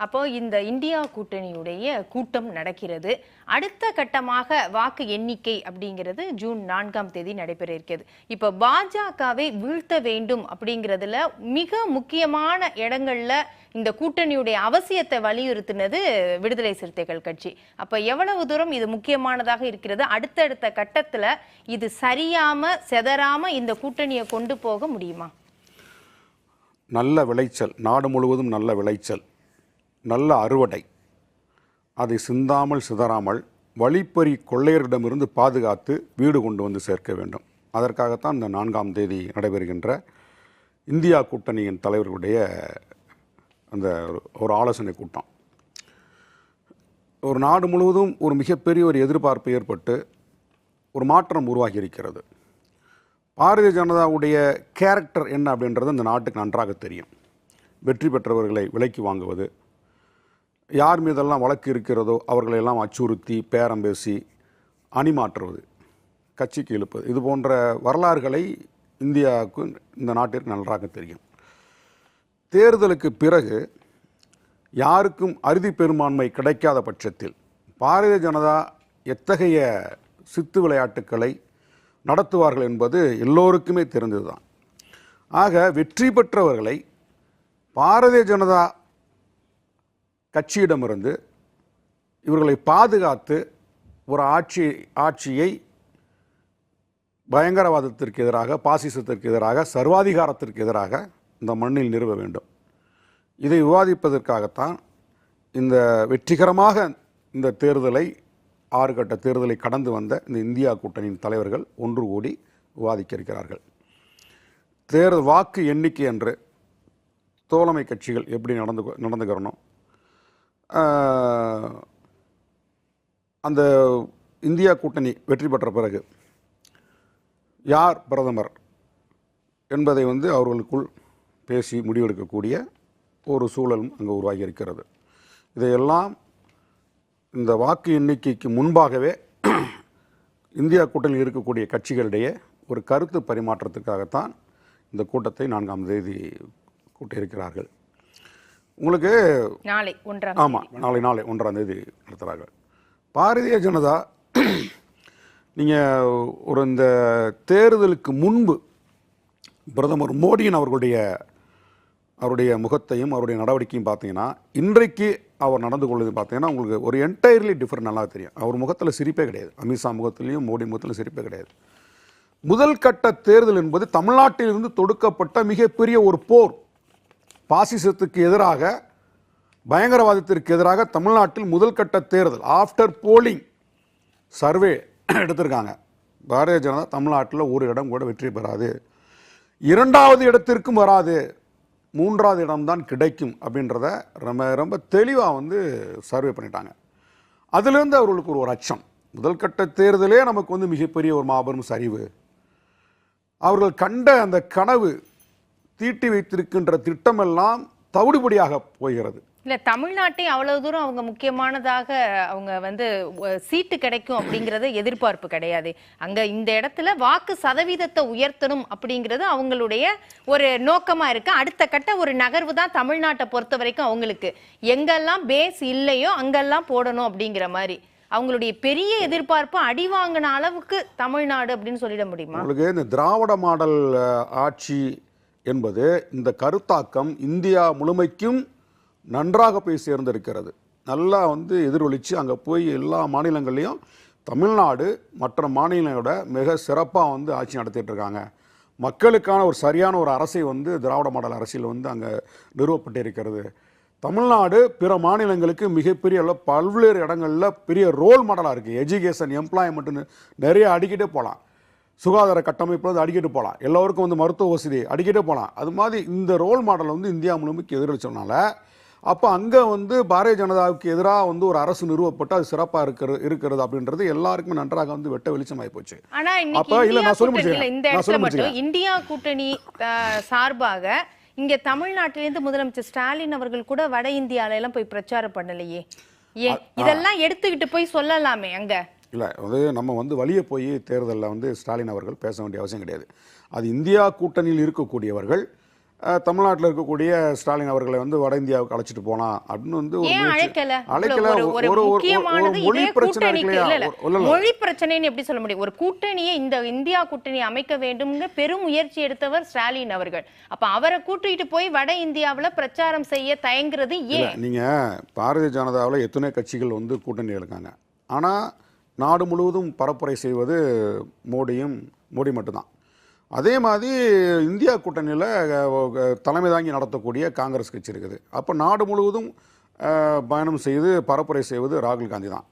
அப்போ இந்த இந்தியா கூட்டணியுடைய கூட்டம் நடக்கிறது. அடுத்த கட்டமாக வாக்கு எண்ணிக்கை அப்படிங்கிறது ஜூன் 4ஆம் தேதி நடைபெற இருக்கிறது. இப்போ பாஜகவை வீழ்த்த வேண்டும் அப்படிங்கிறதுல மிக முக்கியமான இடங்கள்ல இந்த கூட்டணியுடைய அவசியத்தை வலியுறுத்தினது விடுதலை சிறுத்தைகள் கட்சி. அப்ப எவ்வளவு தூரம் இது முக்கியமானதாக இருக்கிறது? அடுத்தடுத்த கட்டத்துல இது சரியாம செதறாம இந்த கூட்டணியை கொண்டு போக முடியுமா? நல்ல விளைச்சல், நாடு முழுவதும் நல்ல விளைச்சல், நல்ல அறுவடை, அதை சிந்தாமல் சிதறாமல் வழிப்பறி கொள்ளையரிடமிருந்து பாதுகாத்து வீடு கொண்டு வந்து சேர்க்க வேண்டும். அதற்காகத்தான் இந்த 4ஆம் தேதி நடைபெறுகின்ற இந்தியா கூட்டணியின் தலைவர்களுடைய அந்த ஒரு ஆலோசனை கூட்டம். ஒரு நாடு முழுவதும் ஒரு மிகப்பெரிய ஒரு எதிர்பார்ப்பு ஏற்பட்டு ஒரு மாற்றம் உருவாகி இருக்கிறது. பாரதிய ஜனதாவுடைய கேரக்டர் என்ன அப்படின்றது இந்த நாட்டுக்கு நன்றாக தெரியும். வெற்றி பெற்றவர்களை விலைக்கு வாங்குவது, யார் மீதெல்லாம் வழக்கு இருக்கிறதோ அவர்களெல்லாம் அச்சுறுத்தி பேரம் பேசி அணிமாற்றுவது, கட்சிக்கு இழுப்பது, இது போன்ற வரலாறுகளை இந்தியாவுக்கு இந்த நாட்டிற்கு நன்றாக தெரியும். தேர்தலுக்கு பிறகு யாருக்கும் அறுதி பெரும்பான்மை கிடைக்காத பட்சத்தில் பாரதிய ஜனதா எத்தகைய சித்து விளையாட்டுக்களை நடத்துவார்கள் என்பது எல்லோருக்குமே தெரிந்ததுதான். ஆக வெற்றி பெற்றவர்களை பாரதிய ஜனதா கட்சியிடமிருந்து இவர்களை பாதுகாத்து ஒரு ஆட்சியை பயங்கரவாதத்திற்கு எதிராக, பாசிசத்திற்கு எதிராக, சர்வாதிகாரத்திற்கு எதிராக இந்த மண்ணில் நிறுவ வேண்டும். இதை விவாதிப்பதற்காகத்தான் இந்த வெற்றிகரமாக இந்த தேர்தலை 6 கட்ட தேர்தலை கடந்து வந்த இந்த இந்தியா கூட்டணியின் தலைவர்கள் ஒன்று கூடி விவாதிக்க இருக்கிறார்கள். தேர்தல் வாக்கு எண்ணிக்கை என்று தோழமை கட்சிகள் எப்படி நடந்துக்கிறணும், அந்த இந்தியா கூட்டணி வெற்றி பெற்ற பிறகு யார் பிரதமர் என்பதை அவர்களுக்குள் பேசி முடிவெடுக்கக்கூடிய ஒரு சூழலும் அங்கே உருவாகி இருக்கிறது. இதையெல்லாம் இந்த வாக்கு எண்ணிக்கைக்கு முன்பாகவே இந்தியா கூட்டணியில் இருக்கக்கூடிய கட்சிகளிடையே ஒரு கருத்து பரிமாற்றத்துக்காகத்தான் இந்த கூட்டத்தை 4ஆம் தேதி கூட்டியிருக்கிறார்கள். உங்களுக்கு நாளை 1ஆம் தேதி நடத்துகிறார்கள். பாரதிய ஜனதா நீங்கள் இந்த தேர்தலுக்கு முன்பு பிரதமர் மோடியின் அவருடைய முகத்தையும் அவருடைய நடவடிக்கையும் பார்த்தீங்கன்னா, இன்றைக்கு அவர் நடந்து கொள்வது பார்த்தீங்கன்னா உங்களுக்கு ஒரு என்டையர்லி டிஃப்ரெண்ட் நல்லா தெரியும். அவர் முகத்தில் சிரிப்பே கிடையாது. அமித்ஷா முகத்திலையும் மோடி முகத்திலும் சிரிப்பே கிடையாது. முதல் கட்ட தேர்தல் என்பது தமிழ்நாட்டிலிருந்து தொடுக்கப்பட்ட மிகப்பெரிய ஒரு போர். பாசிசத்துக்கு எதிராக, பயங்கரவாதத்திற்கு எதிராக தமிழ்நாட்டில் முதல் கட்ட தேர்தல். ஆஃப்டர் போலிங் சர்வே எடுத்திருக்காங்க. பாரதிய ஜனதா தமிழ்நாட்டில் ஒரு இடம் கூட வெற்றி பெறாது, 2வது இடத்திற்கும் வராது, 3வது இடம்தான் கிடைக்கும் அப்படின்றத ரொம்ப தெளிவாக சர்வே பண்ணிட்டாங்க. அதுலேருந்து அவர்களுக்கு ஒரு அச்சம். முதல் கட்ட தேர்தலே நமக்கு மிகப்பெரிய ஒரு மாபெரும் சரிவு. அவர்கள் கண்ட அந்த கனவு, தீட்டி வைத்திருக்கின்ற திட்டமெல்லாம் தவிடுபடியாக போகிறது. இல்ல, தமிழ்நாட்டை அவ்வளவு தூரம் அவங்க முக்கியமானதாக அவங்க சீட்டு கிடைக்கும் அப்படிங்கறது எதிர்பார்ப்பு கிடையாது. அங்க இந்த இடத்துல வாக்கு சதவீதத்தை உயர்த்தணும் அப்படிங்கிறது அவங்களுடைய ஒரு நோக்கமா இருக்கு. அடுத்த கட்ட ஒரு நகர்வு தான் தமிழ்நாட்டை பொறுத்த வரைக்கும். அவங்களுக்கு எங்கெல்லாம் பேஸ் இல்லையோ அங்கெல்லாம் போடணும் அப்படிங்கிற மாதிரி அவங்களுடைய பெரிய எதிர்பார்ப்பு அடி வாங்கின அளவுக்கு தமிழ்நாடு அப்படின்னு சொல்லிட முடியுமா? உங்களுக்கு இந்த திராவிட மாடல் ஆட்சி என்பது, இந்த கருத்தாக்கம் இந்தியா முழுமைக்கும் நன்றாக போய் சேர்ந்திருக்கிறது. நல்லா எதிரொலிச்சு அங்கே போய் எல்லா மாநிலங்கள்லையும் தமிழ்நாடு மற்ற மாநிலங்களோட மிக சிறப்பாக ஆட்சி நடத்திட்டு இருக்காங்க. மக்களுக்கான ஒரு சரியான ஒரு அரசை திராவிட மாடல் அரசியல் அங்கே நிறுவப்பட்டு இருக்கிறது. தமிழ்நாடு பிற மாநிலங்களுக்கு மிகப்பெரிய பல்வேறு இடங்களில் பெரிய ரோல் மாடலாக இருக்குது. எஜுகேஷன், எம்ப்ளாய்மெண்ட்டுன்னு நிறைய அடிக்கிட்டே போகலாம். சுகாதார கட்டமைப்பு அடிக்கிட்டு போகலாம். எல்லோருக்கும் மருத்துவ வசதி அடிக்கிட்டே போகலாம். அது மாதிரி இந்த ரோல் மாடல் இந்தியா முழுமைக்கு எதிரொலிச்சதுனால அப்போ அங்கே பாரதிய ஜனதாவுக்கு எதிராக ஒரு அரசு நிறுவப்பட்டு அது சிறப்பாக இருக்கிறது அப்படின்றது எல்லாருக்குமே நன்றாக வெட்ட வெளிச்சமாகி போச்சு. அப்போ இல்லை, நான் சொல்ல முடியும், இந்தியா கூட்டணி சார்பாக இங்க தமிழ்நாட்டிலிருந்து முதலமைச்சர் ஸ்டாலின் அவர்கள் கூட வட இந்தியால எல்லாம் போய் பிரச்சாரம் பண்ணலையே. இதெல்லாம் எடுத்துக்கிட்டு போய் சொல்லலாமே அங்க. இல்லை, நம்ம வழியே போய் தேர்தலில் ஸ்டாலின் அவர்கள் பேச வேண்டிய அவசியம் கிடையாது. அது இந்தியா கூட்டணியில் இருக்கக்கூடியவர்கள் தமிழ்நாட்டில் இருக்கக்கூடிய ஸ்டாலின் அவர்களை வந்து வட இந்தியாவுக்கு அழைச்சிட்டு போலாம் அப்படின்னு வந்து ஒரு ஏன் முயற்சி. அழைக்கல? அழைக்கல. ஒரு ஒரு முக்கியமானது மொழி இதே பிரச்சனை கூட்டணிக்கு இல்லையா? இல்ல. இல்ல. மொழி பிரச்சனைன்னு எப்படி சொல்ல முடியும்? ஒரு கூட்டணியை இந்த இந்தியா கூட்டணி அமைக்க வேண்டும்னு பெரும் முயற்சி எடுத்தவர் ஸ்டாலின் அவர்கள். அப்ப அவரை கூட்டிட்டு போய் வட இந்தியாவுல பிரச்சாரம் செய்ய தயங்குறது ஏன்? நீங்க பாரதிய ஜனதாவில் எத்தனை கட்சிகள் வந்து கூட்டணி இருக்காங்க. ஆனா நாடு முழுவதும் பரப்புரை செய்வது மோடி மட்டும்தான். அதே மாதிரி இந்தியா கூட்டணியில் தலைமை தாங்கி நடத்தக்கூடிய காங்கிரஸ் கட்சி இருக்குது. அப்போ நாடு முழுவதும் பயணம் செய்து பரப்புரை செய்வது ராகுல் காந்தி தான்.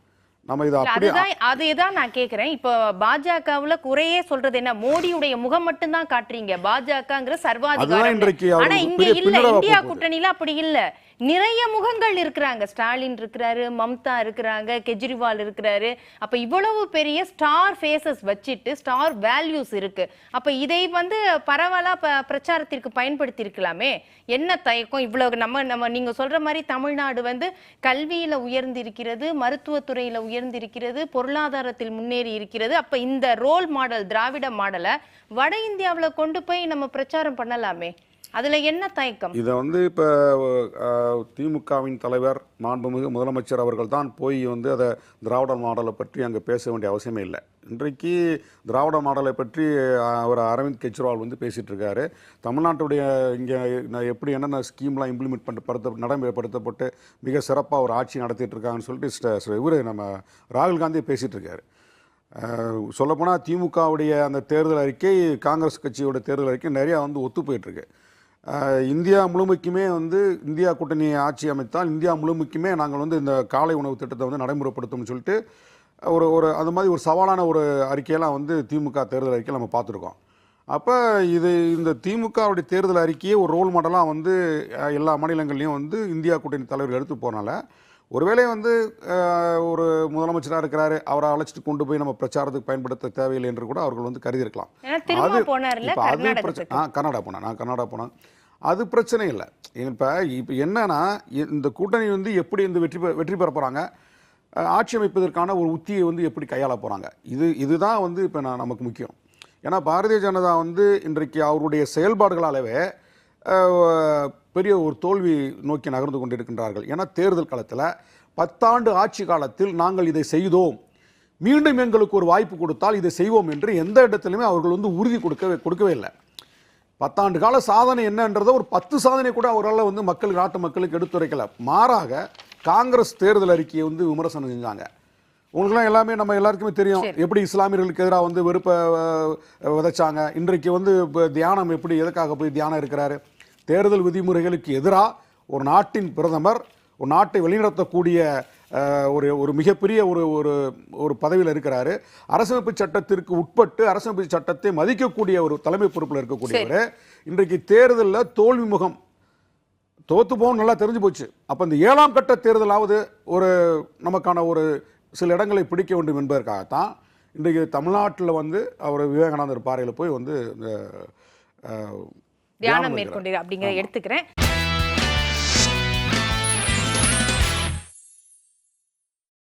நம்ம இதை அப்படியே அதுதான் நான் கேக்குறேன். இப்போ பாஜகவுல குறையே சொல்றது என்ன? மோடியுடைய முகம் மட்டும் தான் காட்டுறீங்க. பாஜகங்கிற சர்வாதிகாரம். ஆனா இங்க இல்ல, இந்தியா கூட்டணியில அப்படி இல்ல. நிறைய முகங்கள் இருக்கிறாங்க. ஸ்டாலின் இருக்கிறாரு, மம்தா இருக்கிறாங்க, கெஜ்ரிவால் இருக்கிறாரு. அப்ப இவ்வளவு பெரிய ஸ்டார் ஃபேஸஸ் வச்சிட்டு ஸ்டார் வேல்யூஸ் இருக்கு. அப்ப இதை வந்து பரவலா பிரச்சாரத்திற்கு பயன்படுத்தி இருக்கலாமே. என்ன தயக்கம்? இவ்வளவு நம்ம நீங்க சொல்ற மாதிரி தமிழ்நாடு வந்து கல்வியில உயர்ந்து இருக்கிறது, மருத்துவத்துறையில உயர்ந்திருக்கிறது, பொருளாதாரத்தில் முன்னேறி இருக்கிறது. அப்ப இந்த ரோல் மாடல் திராவிட மாடலை வட இந்தியாவுல கொண்டு போய் நம்ம பிரச்சாரம் பண்ணலாமே. அதுல என்ன தயக்கம்? இதை வந்து இப்போ திமுகவின் தலைவர் மாண்புமிகு முதலமைச்சர் அவர்கள் தான் போய் வந்து அதை திராவிட மாடலை பற்றி அங்கே பேச வேண்டிய அவசியமே இல்லை. இன்றைக்கு திராவிட மாடலை பற்றி அவர் அரவிந்த் கெஜ்ரிவால் வந்து பேசிகிட்டு இருக்காரு. தமிழ்நாட்டுடைய இங்கே எப்படி என்னென்ன ஸ்கீம்லாம் இம்ப்ளிமெண்ட் நடைமுறைப்படுத்தப்பட்டு மிக சிறப்பாக ஒரு ஆட்சி நடத்திட்டு இருக்காங்கன்னு சொல்லிட்டு இவர் நம்ம ராகுல் காந்தி பேசிகிட்டு இருக்காரு. சொல்லப்போனால் திமுகவுடைய அந்த தேர்தல் அறிக்கை காங்கிரஸ் கட்சியோட தேர்தல் அறிக்கை நிறையா வந்து ஒத்து போயிட்டுருக்கு. இந்தியா முழுமைக்குமே வந்து இந்தியா கூட்டணி ஆட்சி அமைத்தால் இந்தியா முழுமைக்குமே நாங்கள் வந்து இந்த காலை உணவு திட்டத்தை வந்து நடைமுறைப்படுத்தும்னு சொல்லிட்டு அது மாதிரி ஒரு சவாலான ஒரு அறிக்கையெல்லாம் வந்து திமுக தேர்தல் அறிக்கையை நம்ம பார்த்துருக்கோம். அப்போ இந்த திமுகவுடைய தேர்தல் அறிக்கையே ஒரு ரோல் மாடலாக வந்து எல்லா மாநிலங்கள்லையும் வந்து இந்தியா கூட்டணி தலைவர்கள் எடுத்து போனால ஒருவேளை வந்து ஒரு முதலமைச்சராக இருக்கிறாரு, அவரை அழைச்சிட்டு கொண்டு போய் நம்ம பிரச்சாரத்துக்கு பயன்படுத்த தேவையில்லை என்று கூட அவர்கள் வந்து கருதியிருக்கலாம். கர்நாடகா போனேன், நான் கர்நாடகா போனேன். அது பிரச்சனை இல்லை. இப்போ என்னன்னா இந்த கூட்டணி வந்து எப்படி இந்த வெற்றி பெற போகிறாங்க, ஆட்சி அமைப்பதற்கான ஒரு உத்தியை வந்து எப்படி கையாள போகிறாங்க, இதுதான் வந்து இப்போ நமக்கு முக்கியம். ஏன்னா பாரதிய ஜனதா வந்து இன்றைக்கு அவருடைய செயல்பாடுகளாலவே பெரிய ஒரு தோல்வி நோக்கி நகர்ந்து கொண்டிருக்கின்றார்கள். ஏன்னா தேர்தல் காலத்தில் 10 ஆண்டு ஆட்சி காலத்தில் நாங்கள் இதை செய்தோம், மீண்டும் எங்களுக்கு ஒரு வாய்ப்பு கொடுத்தால் இதை செய்வோம் என்று எந்த இடத்துலையுமே அவர்கள் வந்து உறுதி கொடுக்கவே இல்லை. 10 ஆண்டு கால சாதனை என்னன்றதை ஒரு 10 சாதனை கூட அவரால் வந்து நாட்டு மக்களுக்கு எடுத்துரைக்கல. மாறாக காங்கிரஸ் தேர்தல் அறிக்கையை வந்து விமர்சனம் செஞ்சாங்க. உங்களுக்குலாம் எல்லாமே நம்ம எல்லாருக்குமே தெரியும் எப்படி இஸ்லாமியர்களுக்கு எதிராக வந்து வெறுப்பை விதைச்சாங்க. இன்றைக்கு வந்து தியானம் எப்படி எதுக்காக போய் தியானம் இருக்கிறாரு. தேர்தல் விதிமுறைகளுக்கு எதிராக ஒரு நாட்டின் பிரதமர் ஒரு நாட்டை வழிநடத்தக்கூடிய ஒரு மிகப்பெரிய ஒரு பதவியில் இருக்கிறாரு. அரசமைப்பு சட்டத்திற்கு உட்பட்டு அரசமைப்பு சட்டத்தை மதிக்கக்கூடிய ஒரு தலைமை பொறுப்பில் இருக்கக்கூடியவர் இன்றைக்கு தேர்தலில் தோல்வி முகம் தோத்து போகும் நல்லா தெரிஞ்சு போச்சு. அப்போ இந்த 7ஆம் கட்ட தேர்தலாவது நமக்கான ஒரு சில இடங்களை பிடிக்க வேண்டும் என்பதற்காகத்தான் இன்றைக்கு தமிழ்நாட்டில் வந்து அவர் விவேகானந்தர் பாறையில் போய் வந்து தியானம் மேற்கொண்டு அப்படிங்கிற எடுத்துக்கிறேன்.